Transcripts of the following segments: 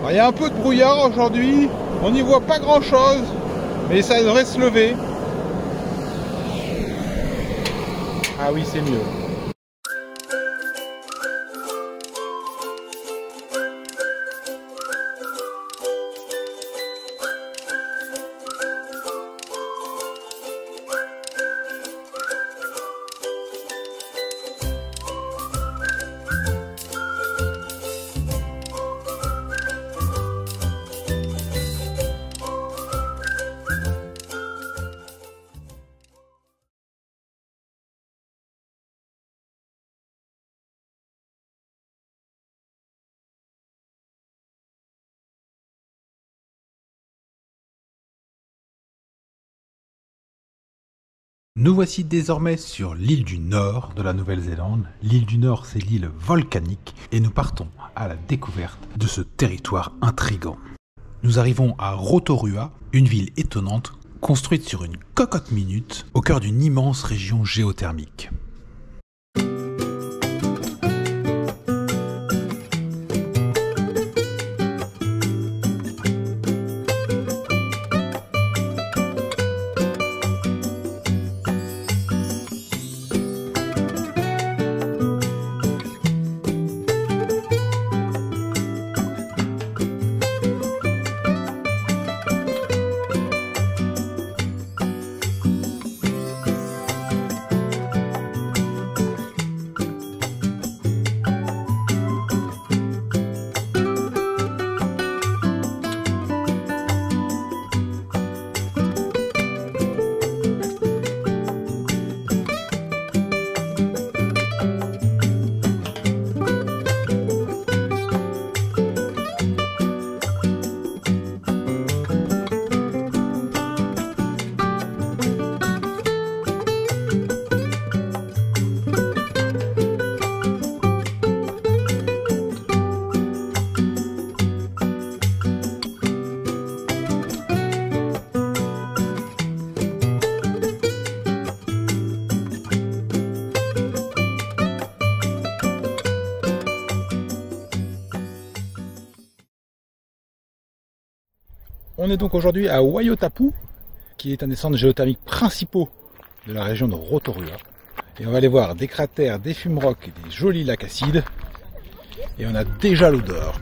Alors, il y a un peu de brouillard aujourd'hui, on n'y voit pas grand chose, mais ça devrait se lever. Ah oui, c'est mieux. Nous voici désormais sur l'île du Nord de la Nouvelle-Zélande. L'île du Nord, c'est l'île volcanique et nous partons à la découverte de ce territoire intrigant. Nous arrivons à Rotorua, une ville étonnante construite sur une cocotte minute au cœur d'une immense région géothermique. On est donc aujourd'hui à Waiotapu, qui est un des centres géothermiques principaux de la région de Rotorua. Et on va aller voir des cratères, des fumes-rocs et des jolis lacs acides. Et on a déjà l'odeur.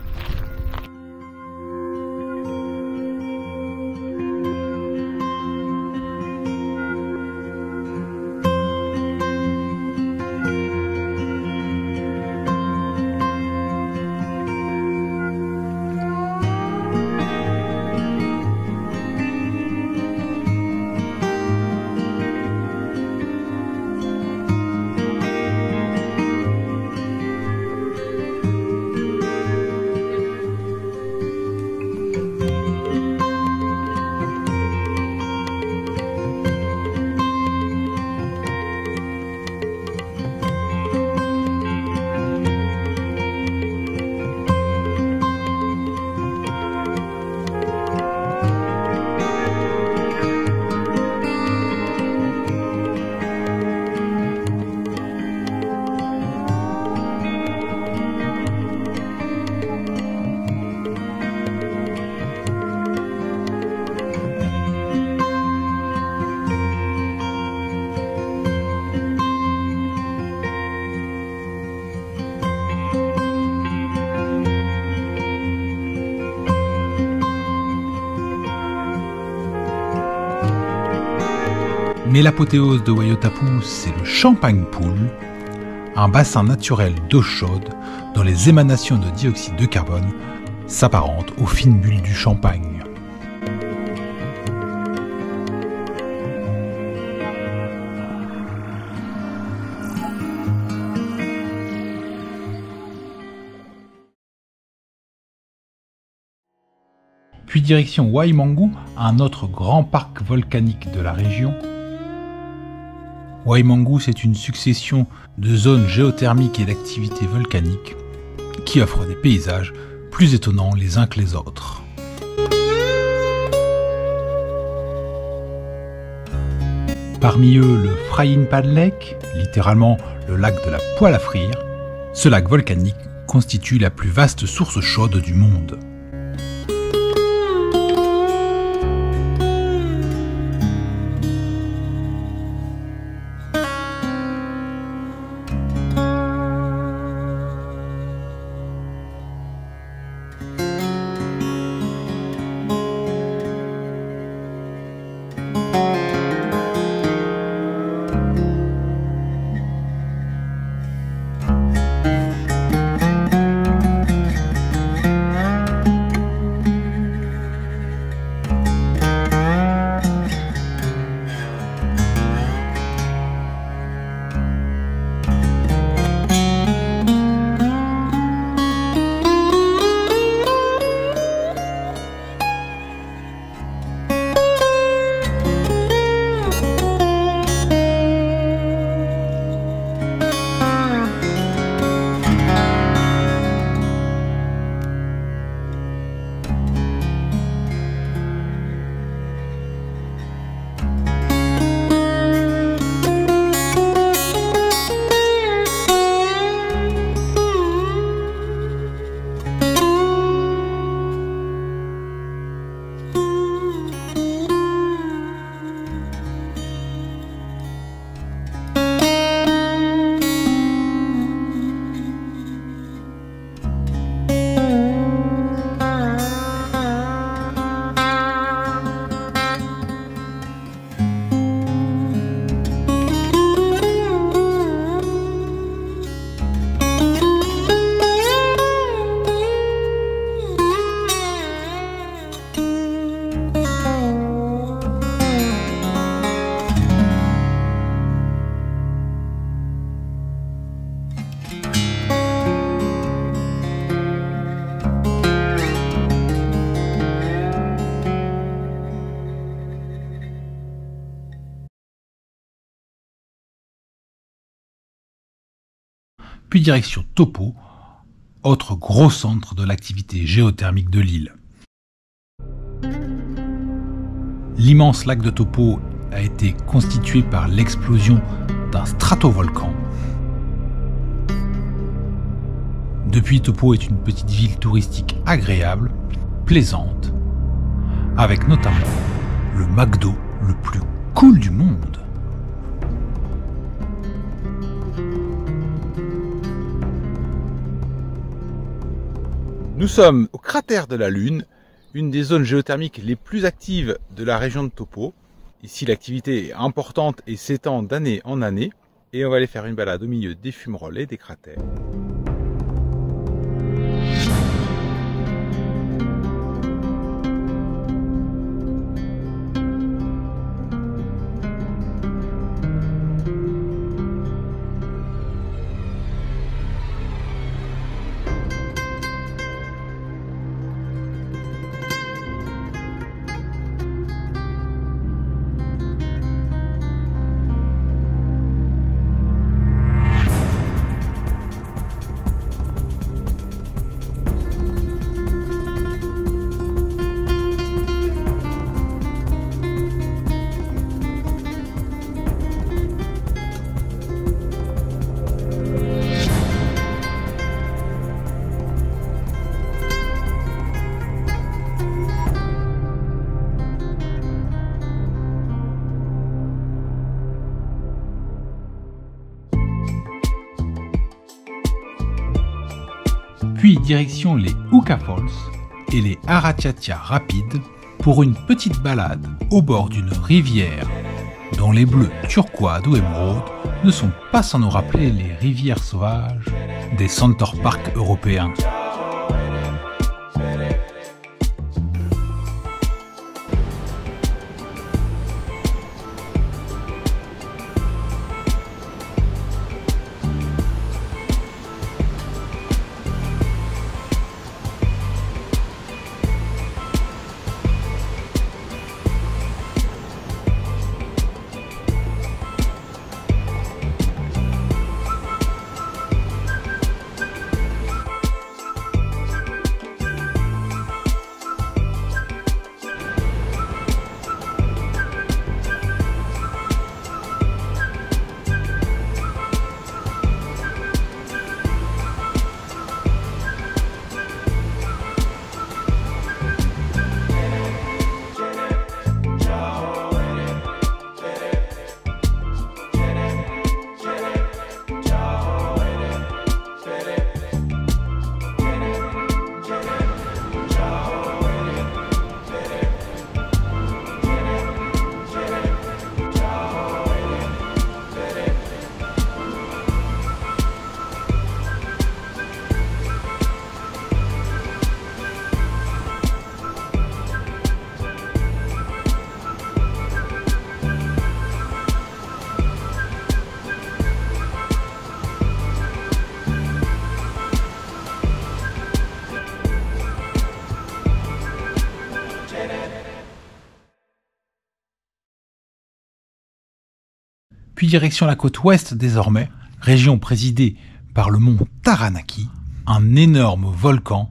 Mais l'apothéose de Waiotapu, c'est le Champagne Pool, un bassin naturel d'eau chaude dont les émanations de dioxyde de carbone s'apparentent aux fines bulles du champagne. Puis direction Waimangu, un autre grand parc volcanique de la région. Waimangu, c'est une succession de zones géothermiques et d'activités volcaniques qui offrent des paysages plus étonnants les uns que les autres. Parmi eux, le Frying Pan Lake, littéralement le lac de la poêle à frire. Ce lac volcanique constitue la plus vaste source chaude du monde. puis direction Topo, autre gros centre de l'activité géothermique de l'île. L'immense lac de Topo a été constitué par l'explosion d'un stratovolcan. Depuis, Topo est une petite ville touristique agréable, plaisante, avec notamment le McDo le plus cool du monde. Nous sommes au cratère de la Lune, une des zones géothermiques les plus actives de la région de Topo. Ici, l'activité est importante et s'étend d'année en année. Et on va aller faire une balade au milieu des fumerolles et des cratères. Puis direction les Uka Falls et les Aratiatia Rapides pour une petite balade au bord d'une rivière dont les bleus turquoise ou émeraude ne sont pas sans nous rappeler les rivières sauvages des Centaur Parks européens. Puis direction la côte ouest désormais, région présidée par le mont Taranaki, un énorme volcan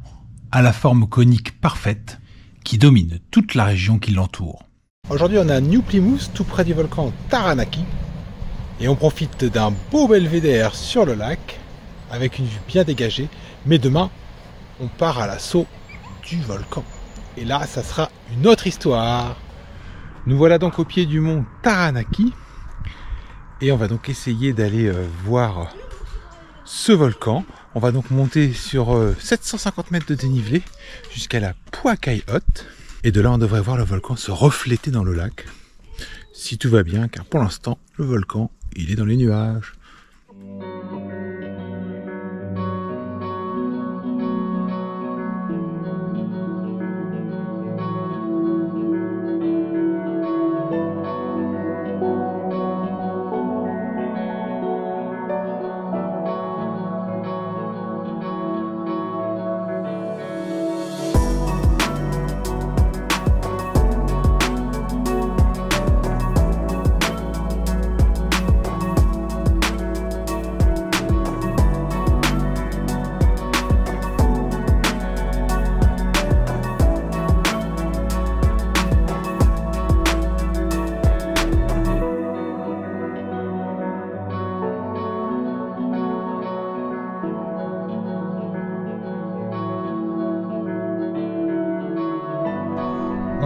à la forme conique parfaite qui domine toute la région qui l'entoure. Aujourd'hui, on est à New Plymouth, tout près du volcan Taranaki. Et on profite d'un beau belvédère sur le lac, avec une vue bien dégagée. Mais demain, on part à l'assaut du volcan. Et là, ça sera une autre histoire. Nous voilà donc au pied du mont Taranaki. Et on va donc essayer d'aller voir ce volcan. On va donc monter sur 750 mètres de dénivelé jusqu'à la Puakai Hut. Et de là, on devrait voir le volcan se refléter dans le lac. Si tout va bien, car pour l'instant, le volcan, il est dans les nuages.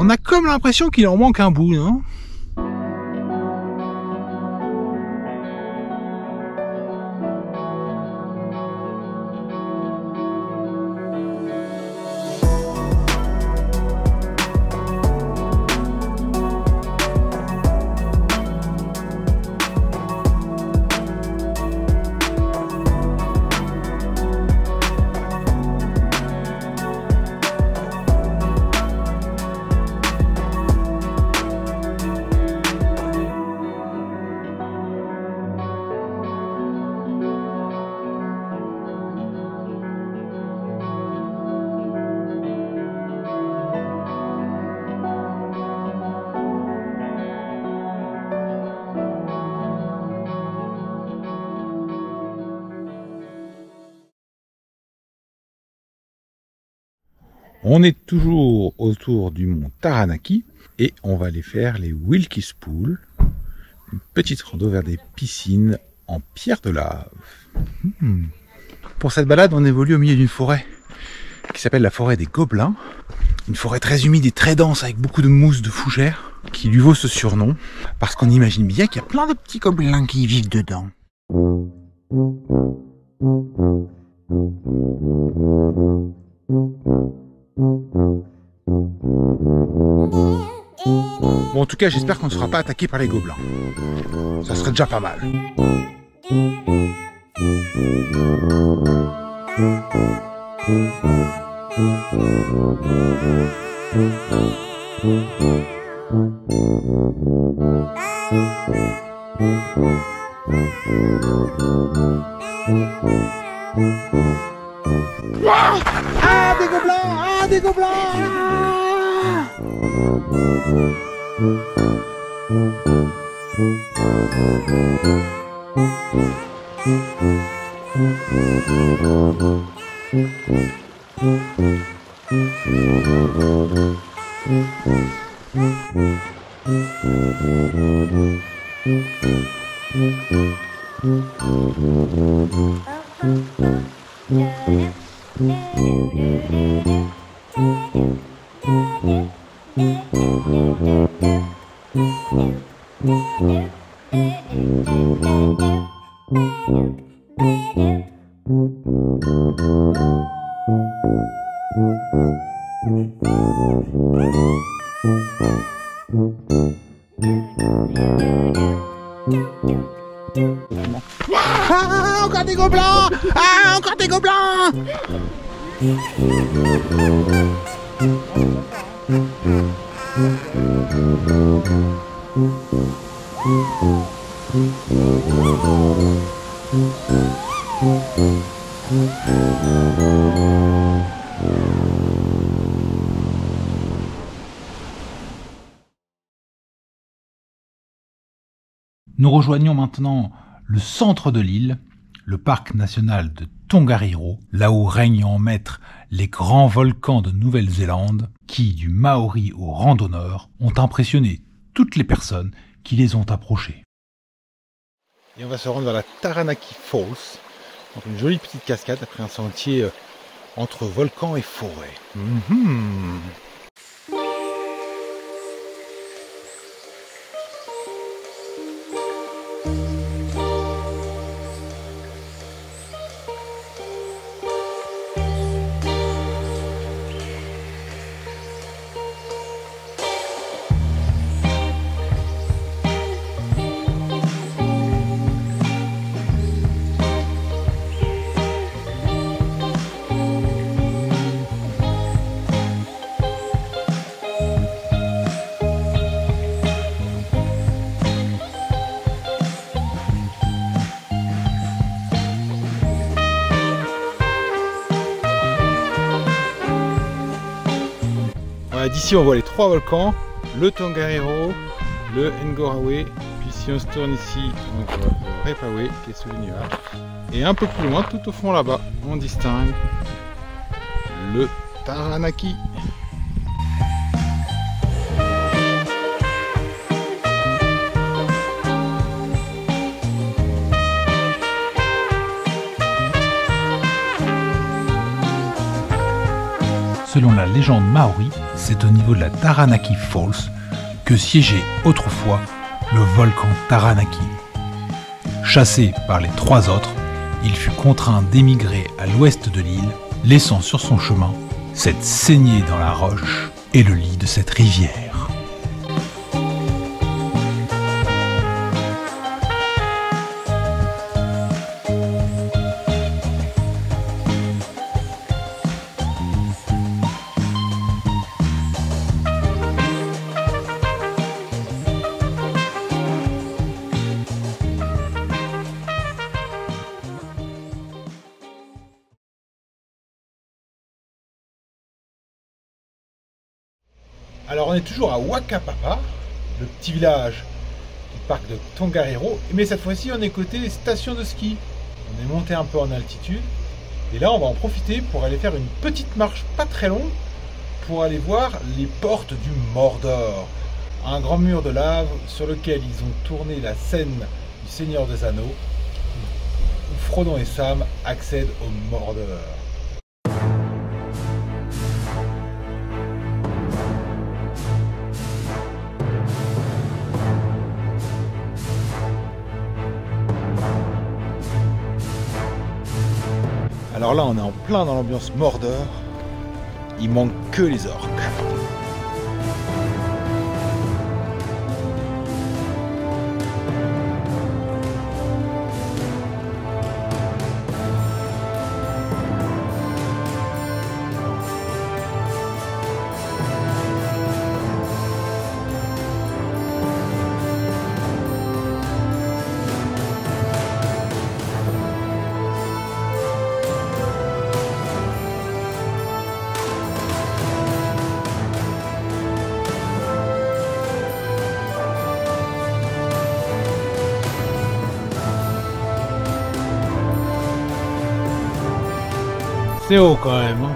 On a comme l'impression qu'il en manque un bout, non? On est toujours autour du mont Taranaki et on va aller faire les Wilkes Pool, une petite rando vers des piscines en pierre de lave. Pour cette balade, on évolue au milieu d'une forêt qui s'appelle la forêt des Gobelins, une forêt très humide et très dense avec beaucoup de mousse de fougères qui lui vaut ce surnom parce qu'on imagine bien qu'il y a plein de petits gobelins qui vivent dedans. Bon, en tout cas, j'espère qu'on ne sera pas attaqué par les gobelins. Ça serait déjà pas mal. Ah, des gobelins! Ah, des gobelins! Ah, encore des gobelins! Ah, encore des gobelins! Nous rejoignons maintenant le centre de l'île, le parc national de Tongariro, là où règnent en maître les grands volcans de Nouvelle-Zélande qui, du Maori au randonneur, ont impressionné toutes les personnes qui les ont approchés. Et on va se rendre vers la Taranaki Falls, donc une jolie petite cascade après un sentier entre volcans et forêts. D'ici on voit les trois volcans, le Tongariro, le Ngauruhoe, puis si on se tourne ici, on voit le Repaué qui est sous les nuages. Et un peu plus loin, tout au fond là-bas, on distingue le Taranaki. Selon la légende maori, c'est au niveau de la Taranaki Falls que siégeait autrefois le volcan Taranaki. Chassé par les 3 autres, il fut contraint d'émigrer à l'ouest de l'île, laissant sur son chemin cette saignée dans la roche et le lit de cette rivière. Alors on est toujours à Wakapapa, le petit village du parc de Tongariro, mais cette fois-ci on est côté station de ski. On est monté un peu en altitude et là on va en profiter pour aller faire une petite marche pas très longue pour aller voir les portes du Mordor. Un grand mur de lave sur lequel ils ont tourné la scène du Seigneur des Anneaux où Frodon et Sam accèdent au Mordor. Alors là, on est en plein dans l'ambiance Mordor. Il manque que les orques. C'est haut quand même, hein.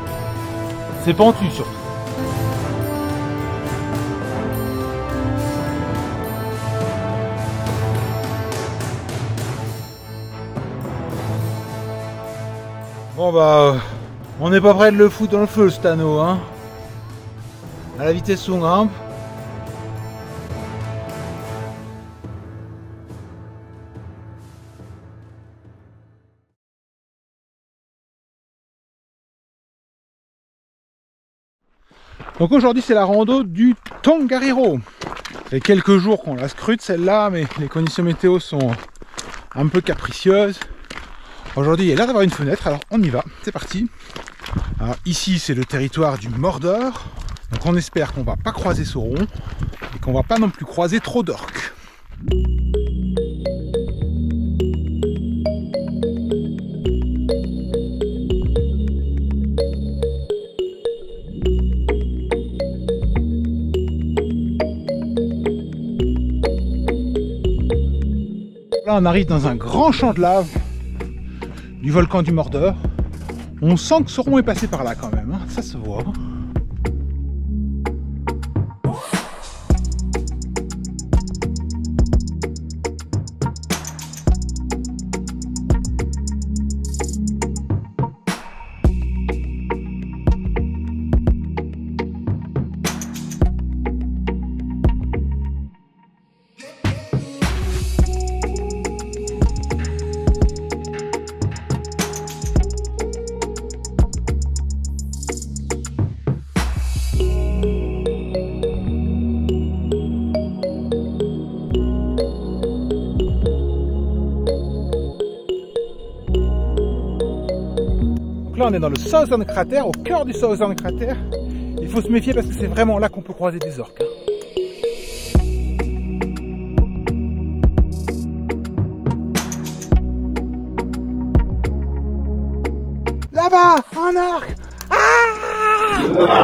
C'est pentu surtout. Bon bah, on n'est pas près de le foutre dans le feu cet anneau, hein. À la vitesse où on grimpe. Donc aujourd'hui c'est la rando du Tongariro. Ça fait quelques jours qu'on la scrute celle-là, mais les conditions météo sont un peu capricieuses. Aujourd'hui il y a l'air d'avoir une fenêtre, alors on y va, c'est parti. Alors ici c'est le territoire du Mordor, donc on espère qu'on va pas croiser Sauron et qu'on va pas non plus croiser trop d'orques. Là on arrive dans un grand champ de lave du volcan du Mordor. On sent que Sauron est passé par là quand même, hein. Ça se voit. Là on est dans le Southern Crater, au cœur du Southern Crater. Il faut se méfier parce que c'est vraiment là qu'on peut croiser des orques. Là-bas, un orque. Ah!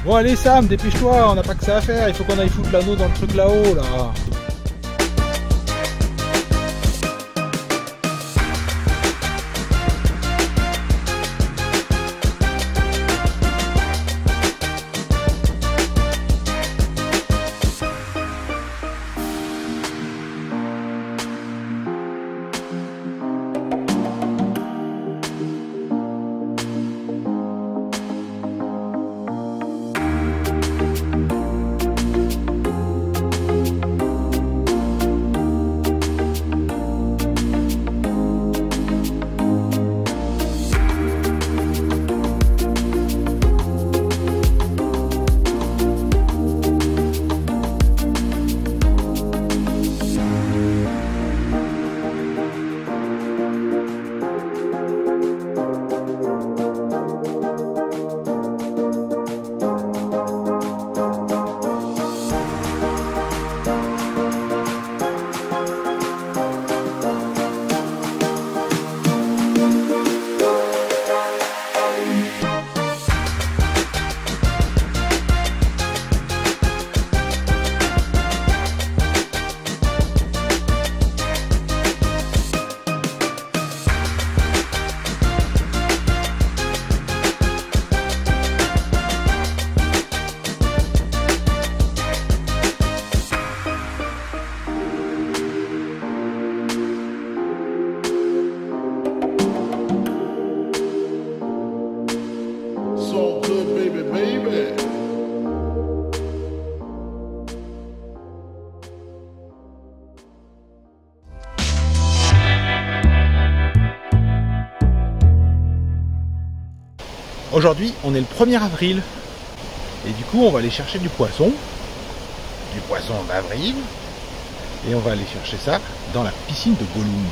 Bon allez Sam, dépêche-toi, on n'a pas que ça à faire, il faut qu'on aille foutre l'anneau dans le truc là-haut là. Aujourd'hui, on est le 1er avril. Et du coup, on va aller chercher du poisson d'avril. Et on va aller chercher ça dans la piscine de Gollum.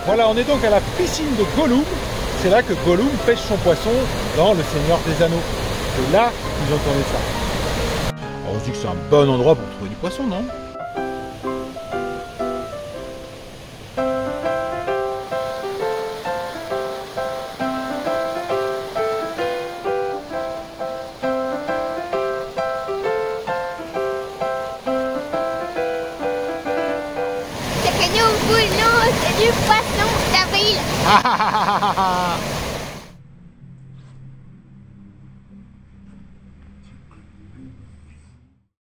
Voilà, on est donc à la piscine de Gollum. C'est là que Gollum pêche son poisson dans Le Seigneur des Anneaux. C'est là qu'ils ont tourné ça. On se dit que c'est un bon endroit pour trouver du poisson, non? C'est que nous voulons du poisson d'avril.